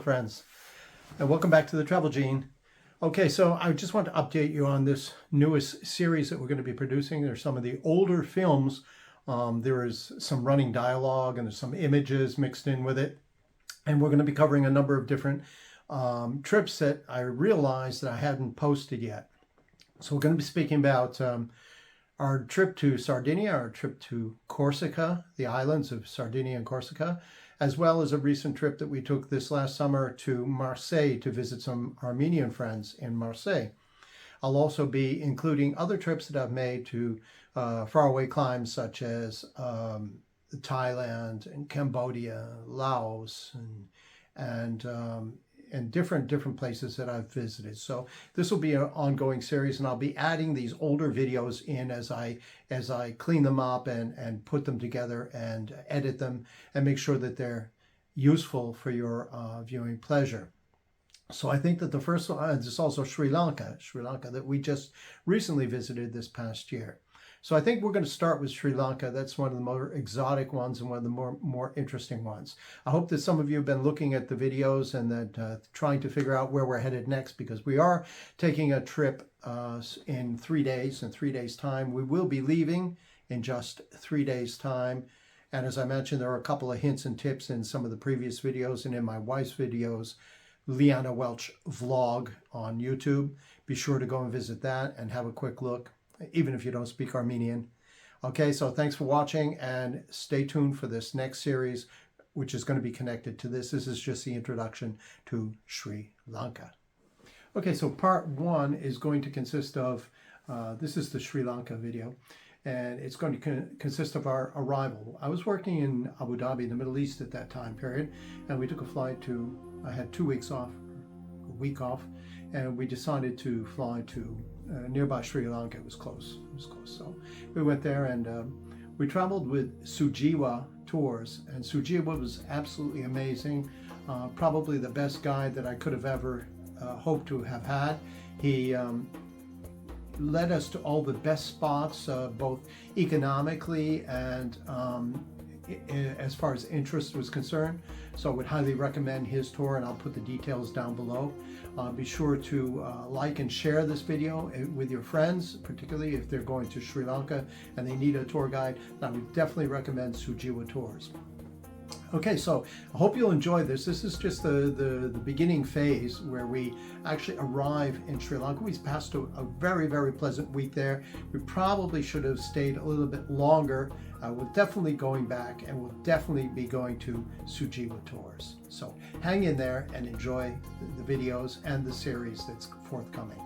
friends, and welcome back to the Travel Gene. Okay, so I just want to update you on this newest series that we're going to be producing. There's some of the older films. There is some running dialogue and there's some images mixed in with it. And we're going to be covering a number of different trips that I realized that I hadn't posted yet. So we're going to be speaking about our trip to Sardinia, our trip to Corsica, the islands of Sardinia and Corsica, as well as a recent trip that we took this last summer to Marseille to visit some Armenian friends in Marseille. I'll also be including other trips that I've made to faraway climes such as Thailand and Cambodia, Laos, and different places that I've visited. So this will be an ongoing series, and I'll be adding these older videos in as I clean them up and put them together and edit them and make sure that they're useful for your viewing pleasure. So I think that the first one is also Sri Lanka that we just recently visited this past year. So I think we're going to start with Sri Lanka. That's one of the more exotic ones and one of the more interesting ones. I hope that some of you have been looking at the videos and that trying to figure out where we're headed next, because we are taking a trip in 3 days. In 3 days' time, we will be leaving in just 3 days' time. And as I mentioned, there are a couple of hints and tips in some of the previous videos and in my wife's videos, Leanna Welch vlog on YouTube. Be sure to go and visit that and have a quick look, even if you don't speak Armenian. Okay, so thanks for watching and stay tuned for this next series, which is going to be connected to this. This is just the introduction to Sri Lanka. Okay, so part one is going to consist of, this is the Sri Lanka video, and it's going to consist of our arrival. I was working in Abu Dhabi, the Middle East at that time period, and we took a flight to, I had 2 weeks off, a week off, and we decided to fly to nearby Sri Lanka. It was close. So we went there and we traveled with Sujiwa Tours, and Sujiwa was absolutely amazing. Probably the best guide that I could have ever hoped to have had. He led us to all the best spots, both economically and as far as interest was concerned. So I would highly recommend his tour, and I'll put the details down below. Be sure to like and share this video with your friends, particularly if they're going to Sri Lanka and they need a tour guide. I would definitely recommend Sujiwa Tours. Okay, so I hope you'll enjoy this. This is just the beginning phase where we actually arrive in Sri Lanka. We passed a very, very pleasant week there. We probably should have stayed a little bit longer. We're definitely going back, and we'll definitely be going to Sujiwa Tours. So hang in there and enjoy the videos and the series that's forthcoming.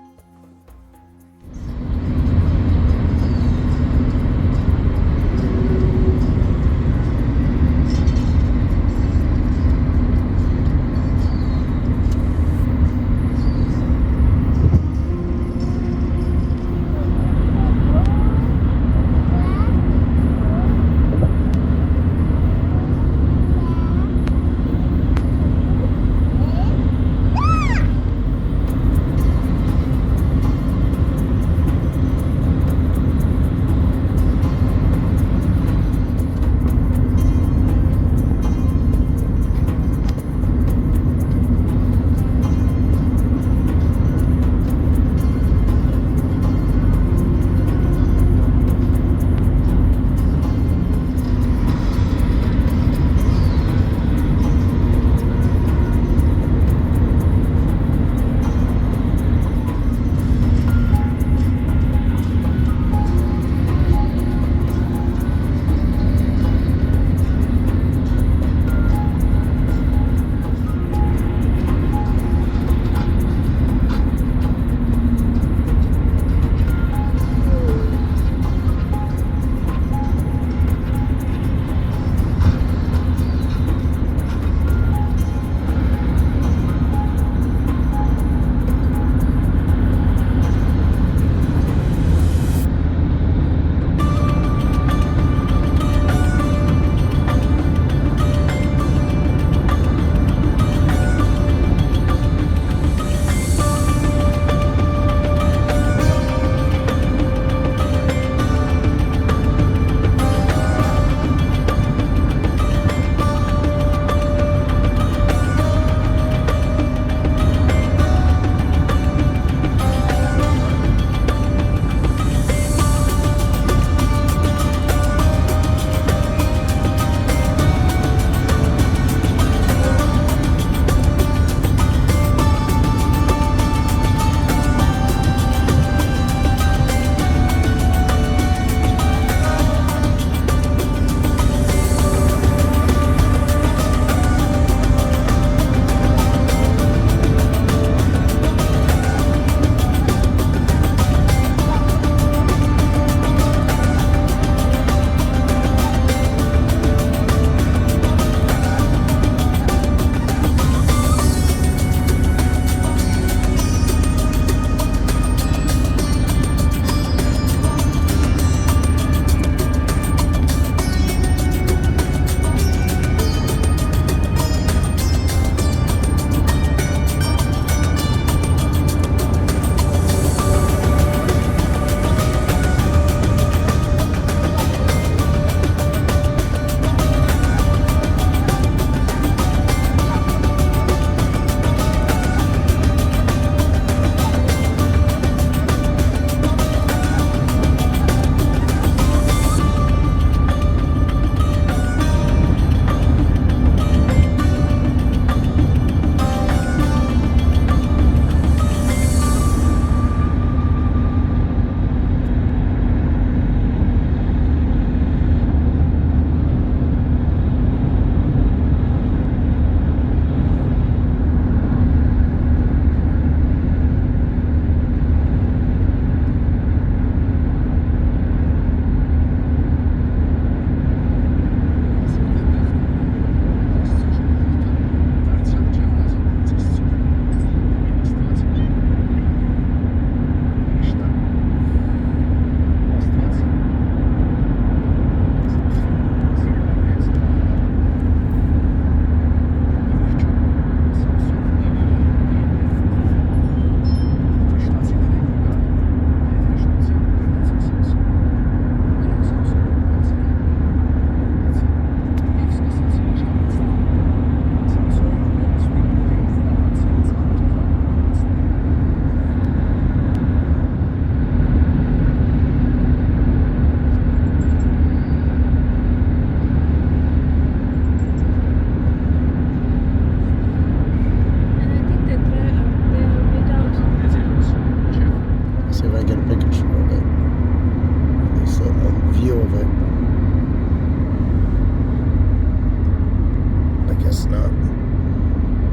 not.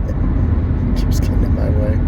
It keeps getting in my way.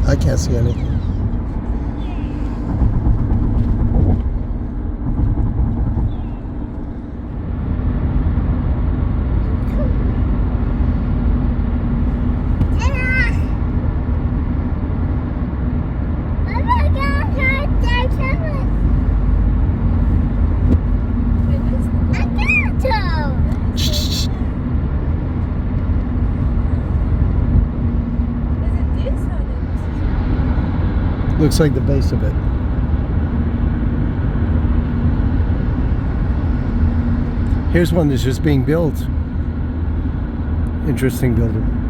I can't see anything. Looks like the base of it. Here's one that's just being built. Interesting building.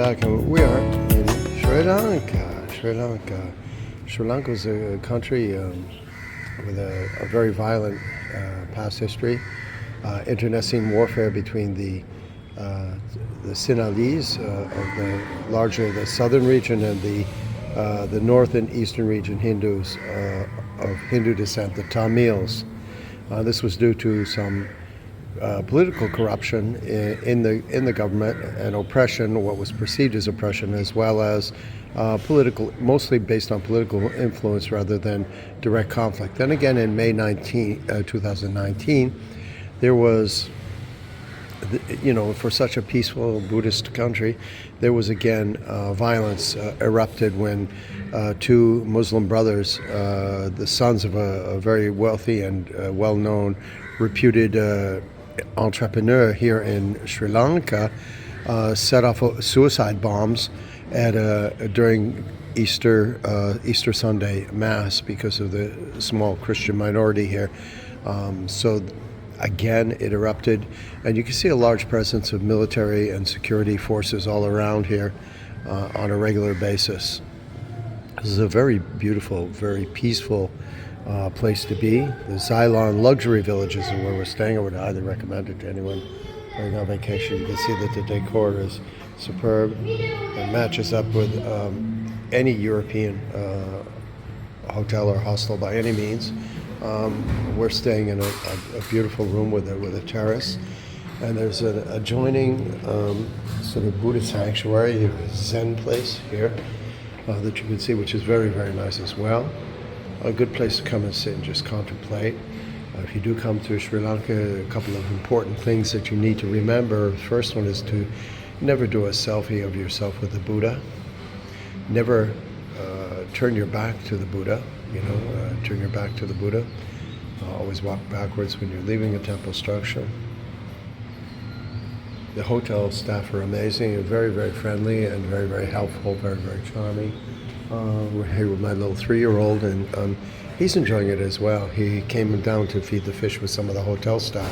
back, and we are in Sri Lanka. Sri Lanka. Sri Lanka is a country with a very violent past history, internecine warfare between the Sinhalese of largely the southern region and the north and eastern region Hindus of Hindu descent, the Tamils. This was due to some political corruption in the government and oppression, what was perceived as oppression, as well as mostly based on political influence rather than direct conflict. Then again, in May 2019, there was, for such a peaceful Buddhist country, there was again violence erupted when two Muslim brothers, the sons of a very wealthy and well-known, reputed entrepreneur here in Sri Lanka, set off suicide bombs during Easter Sunday Mass because of the small Christian minority here. So again, it erupted, and you can see a large presence of military and security forces all around here on a regular basis. This is a very beautiful, very peaceful place to be. The Ceylon luxury villages is where we're staying. I would highly recommend it to anyone going on vacation. You can see that the decor is superb. It matches up with any European hotel or hostel by any means. We're staying in a beautiful room with a terrace, and there's an adjoining sort of Buddhist sanctuary, Zen place here that you can see, which is very, very nice as well. A good place to come and sit and just contemplate. If you do come to Sri Lanka, a couple of important things that you need to remember. The first one is to never do a selfie of yourself with the Buddha. Never turn your back to the Buddha. Turn your back to the Buddha. Always walk backwards when you're leaving a temple structure. The hotel staff are amazing and very, very friendly and very, very helpful, very, very charming. We're here with my little 3-year-old, and he's enjoying it as well. He came down to feed the fish with some of the hotel staff.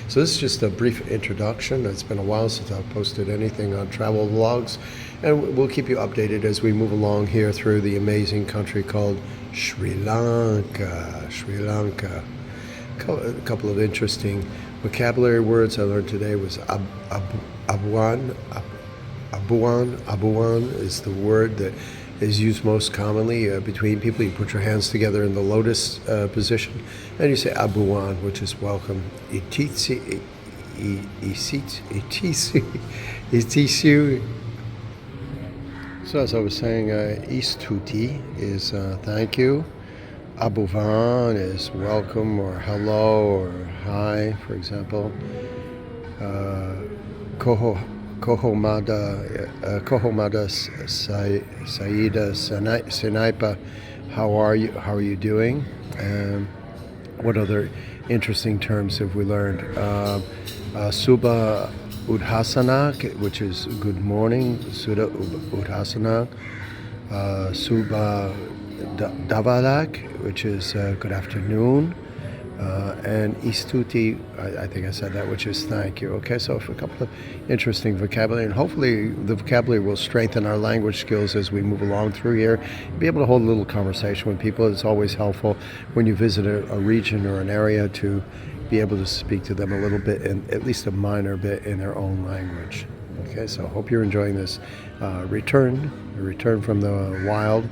So this is just a brief introduction. It's been a while since I've posted anything on travel vlogs, and we'll keep you updated as we move along here through the amazing country called Sri Lanka. Sri Lanka. A couple of interesting vocabulary words I learned today was abuan. Abuan is the word that is used most commonly between people. You put your hands together in the lotus position, and you say abuan, which is welcome. Ititsi. So as I was saying, istuti is thank you. Abuvan is welcome or hello or hi, for example. Kohomada Saida Sinaipa, how are you doing? What other interesting terms have we learned? Suba Udhasana, which is good morning. Suda Udhasana. Suba Davalak, which is good afternoon. And istuti, I think I said that, which is thank you. Okay, so for a couple of interesting vocabulary, and hopefully the vocabulary will strengthen our language skills as we move along through here. Be able to hold a little conversation with people. It's always helpful when you visit a region or an area to be able to speak to them a little bit, and at least a minor bit in their own language. Okay, so hope you're enjoying this return from the wild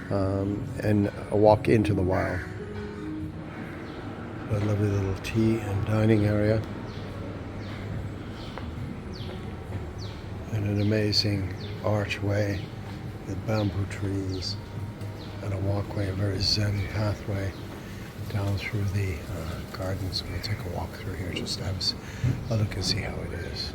and a walk into the wild. A lovely little tea and dining area, and an amazing archway with bamboo trees and a walkway, a very zen pathway down through the gardens. We'll take a walk through here just to have a look and see how it is.